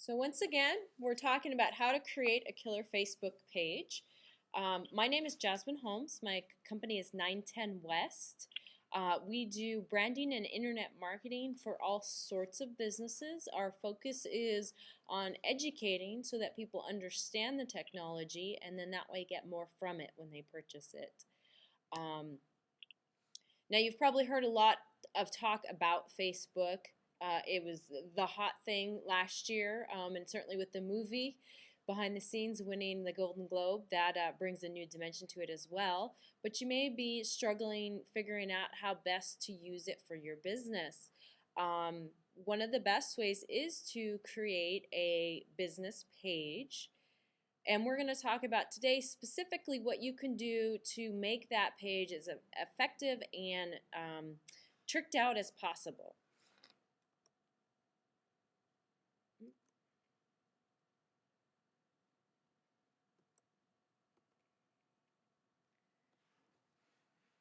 So once again, we're talking about how to create a killer Facebook page. My name is Jasmine Holmes. My company is 910 West. We do branding and internet marketing for all sorts of businesses. Our focus is on educating so that people understand the technology and then that way get more from it when they purchase it. Now you've probably heard a lot of talk about Facebook. It was the hot thing last year, and certainly with the movie behind the scenes winning the Golden Globe, that brings a new dimension to it as well. But you may be struggling figuring out how best to use it for your business. One of the best ways is to create a business page. And we're going to talk about today specifically what you can do to make that page as effective and tricked out as possible.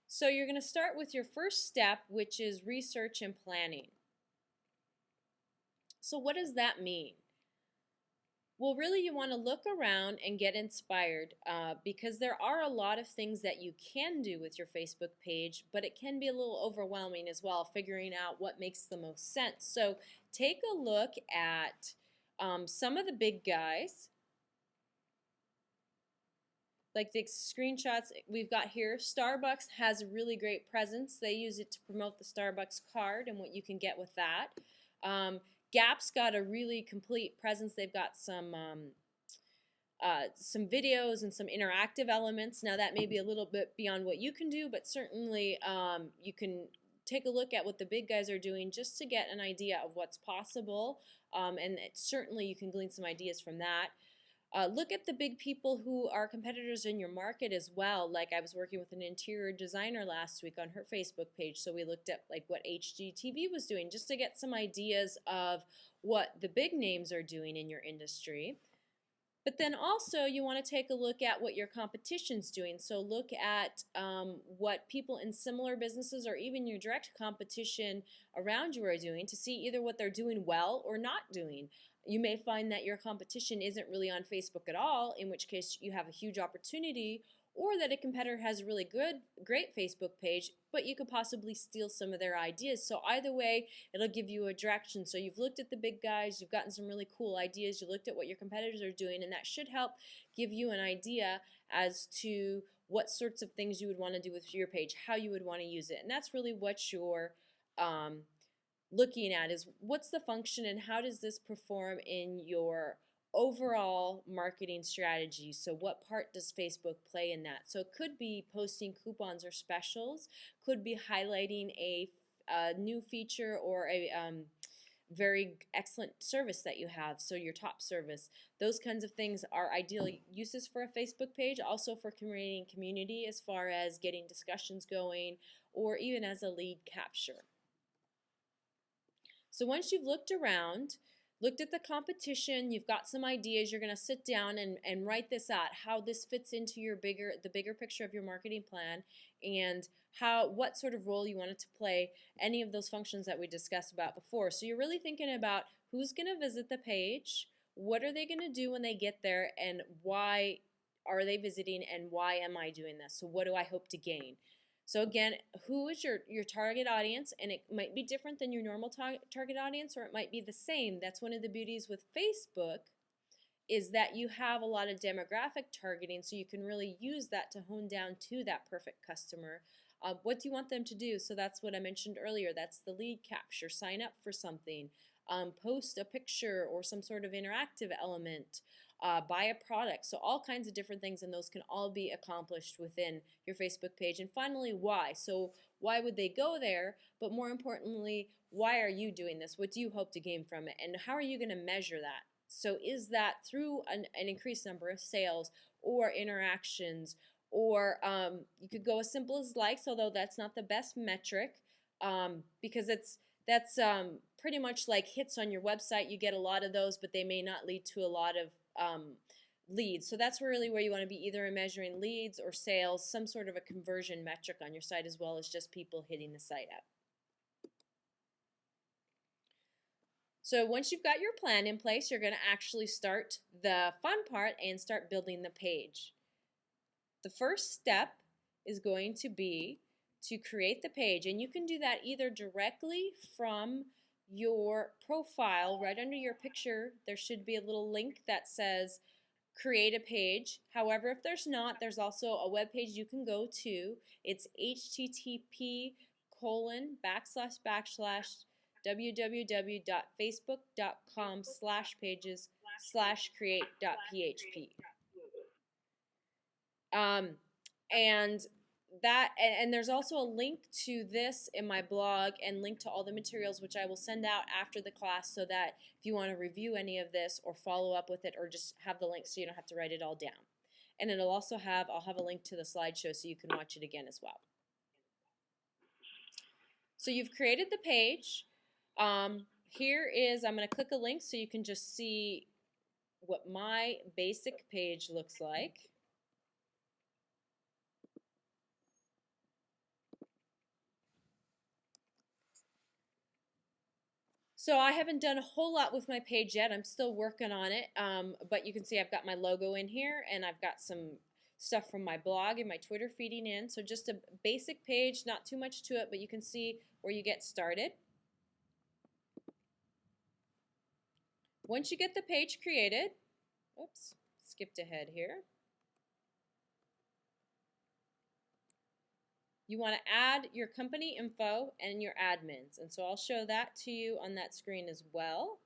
So you're going to start with your first step, which is research and planning. So what does that mean? Well, really you want to look around and get inspired because there are a lot of things that you can do with your Facebook page, but it can be a little overwhelming as well, figuring out what makes the most sense. So take a look at some of the big guys, like the screenshots we've got here. Starbucks has a really great presence. They use it to promote the Starbucks card and what you can get with that. Gap's got a really complete presence. They've got some videos and some interactive elements. Now that may be a little bit beyond what you can do, but certainly you can take a look at what the big guys are doing just to get an idea of what's possible, and certainly you can glean some ideas from that. Look at the big people who are competitors in your market as well. Like I was working with an interior designer last week on her Facebook page, so we looked at like what HGTV was doing just to get some ideas of what the big names are doing in your industry. But then also you want to take a look at what your competition's doing. So look at what people in similar businesses or even your direct competition around you are doing to see either what they're doing well or not doing. You may find that your competition isn't really on Facebook at all, in which case you have a huge opportunity, or that a competitor has a really great Facebook page, but you could possibly steal some of their ideas. So either way, it'll give you a direction. So you've looked at the big guys, you've gotten some really cool ideas, you looked at what your competitors are doing, and that should help give you an idea as to what sorts of things you would want to do with your page, how you would want to use it. And that's really what you're looking at, is what's the function and how does this perform in your overall marketing strategy. So what part does Facebook play in that? So it could be posting coupons or specials, could be highlighting a new feature or a very excellent service that you have, so your top service. Those kinds of things are ideal uses for a Facebook page, also for creating community as far as getting discussions going or even as a lead capture. So once you've looked around, looked at the competition, you've got some ideas, you're going to sit down and write this out, how this fits into your the bigger picture of your marketing plan, and what sort of role you want it to play, any of those functions that we discussed about before. So you're really thinking about who's going to visit the page, what are they going to do when they get there, and why are they visiting, and why am I doing this? So what do I hope to gain? So again, who is your target audience? And it might be different than your normal target audience, or it might be the same. That's one of the beauties with Facebook, is that you have a lot of demographic targeting, so you can really use that to hone down to that perfect customer. What do you want them to do? So that's what I mentioned earlier. That's the lead capture. Sign up for something. Post a picture or some sort of interactive element. Buy a product. So all kinds of different things, and those can all be accomplished within your Facebook page. And finally, why? So why would they go there? But more importantly, why are you doing this? What do you hope to gain from it? And how are you going to measure that? So is that through an increased number of sales or interactions, or you could go as simple as likes, although that's not the best metric, because that's pretty much like hits on your website. You get a lot of those, but they may not lead to a lot of leads. So that's really where you want to be, either measuring leads or sales, some sort of a conversion metric on your site, as well as just people hitting the site up. So once you've got your plan in place, you're going to actually start the fun part and start building the page. The first step is going to be to create the page, and you can do that either directly from your profile. Right under your picture there should be a little link that says create a page. However, if there's not, there's also a web page you can go to. It's http://www.facebook.com/pages/create.php. And and there's also a link to this in my blog and link to all the materials, which I will send out after the class, so that if you want to review any of this or follow up with it or just have the link so you don't have to write it all down. And it'll also I'll have a link to the slideshow so you can watch it again as well. So you've created the page. Here is, I'm going to click a link so you can just see what my basic page looks like. So I haven't done a whole lot with my page yet. I'm still working on it, but you can see I've got my logo in here, and I've got some stuff from my blog and my Twitter feeding in. So just a basic page, not too much to it, but you can see where you get started. Once you get the page created, oops, skipped ahead here. You want to add your company info and your admins. And so I'll show that to you on that screen as well.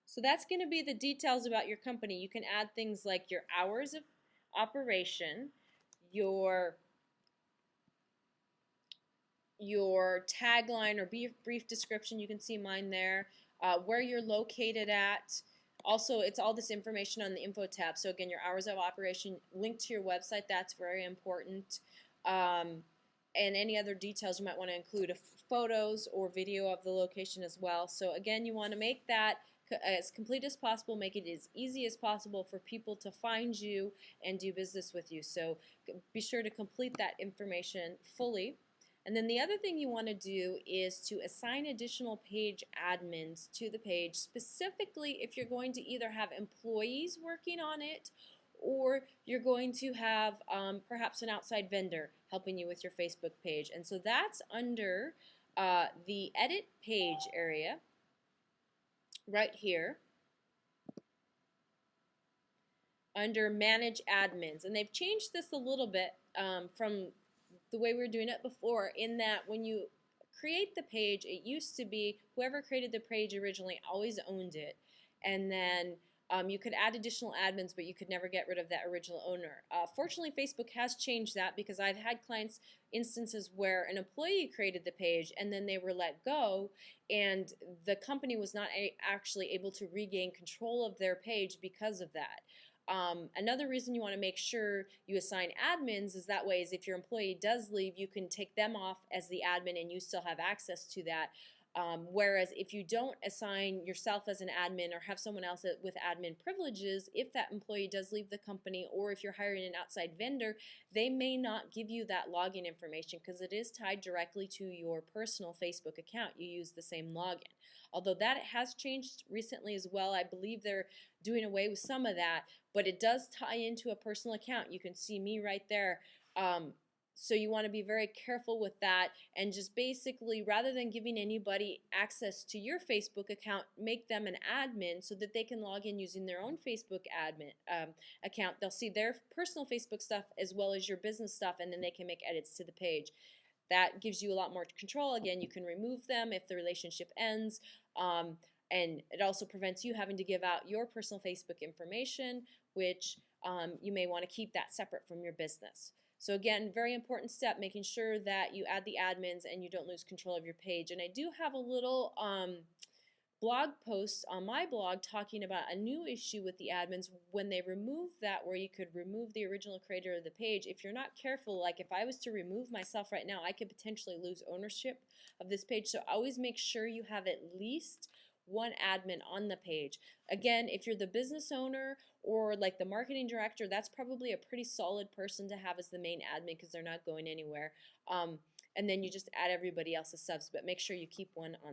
So that's going to be the details about your company. You can add things like your hours of operation, your tagline or brief description. You can see mine there, where you're located at. Also, it's all this information on the info tab. So again, your hours of operation, link to your website, that's very important. And any other details you might want to include, photos or video of the location as well. So again, you want to make that as complete as possible, make it as easy as possible for people to find you and do business with you. So be sure to complete that information fully. And then the other thing you want to do is to assign additional page admins to the page, specifically if you're going to either have employees working on it or you're going to have perhaps an outside vendor helping you with your Facebook page. And so that's under the Edit Page area right here under Manage Admins. And they've changed this a little bit from the way we were doing it before, in that when you create the page, it used to be whoever created the page originally always owned it, and then you could add additional admins, but you could never get rid of that original owner. Fortunately, Facebook has changed that, because I've had clients instances where an employee created the page and then they were let go, and the company was not actually able to regain control of their page because of that. Another reason you want to make sure you assign admins is that way is if your employee does leave, you can take them off as the admin and you still have access to that. Whereas if you don't assign yourself as an admin or have someone else with admin privileges, if that employee does leave the company, or if you're hiring an outside vendor, they may not give you that login information because it is tied directly to your personal Facebook account. You use the same login. Although that has changed recently as well. I believe they're doing away with some of that, but it does tie into a personal account. You can see me right there. So you want to be very careful with that, and just basically, rather than giving anybody access to your Facebook account, make them an admin so that they can log in using their own Facebook admin account. They'll see their personal Facebook stuff as well as your business stuff, and then they can make edits to the page. That gives you a lot more control. Again, you can remove them if the relationship ends, and it also prevents you having to give out your personal Facebook information, which you may want to keep that separate from your business. So again, very important step, making sure that you add the admins and you don't lose control of your page. And I do have a little blog post on my blog talking about a new issue with the admins when they remove that, where you could remove the original creator of the page. If you're not careful, like if I was to remove myself right now, I could potentially lose ownership of this page. So always make sure you have at least one admin on the page. Again, if you're the business owner or like the marketing director, that's probably a pretty solid person to have as the main admin because they're not going anywhere. and then you just add everybody else's subs, but make sure you keep one on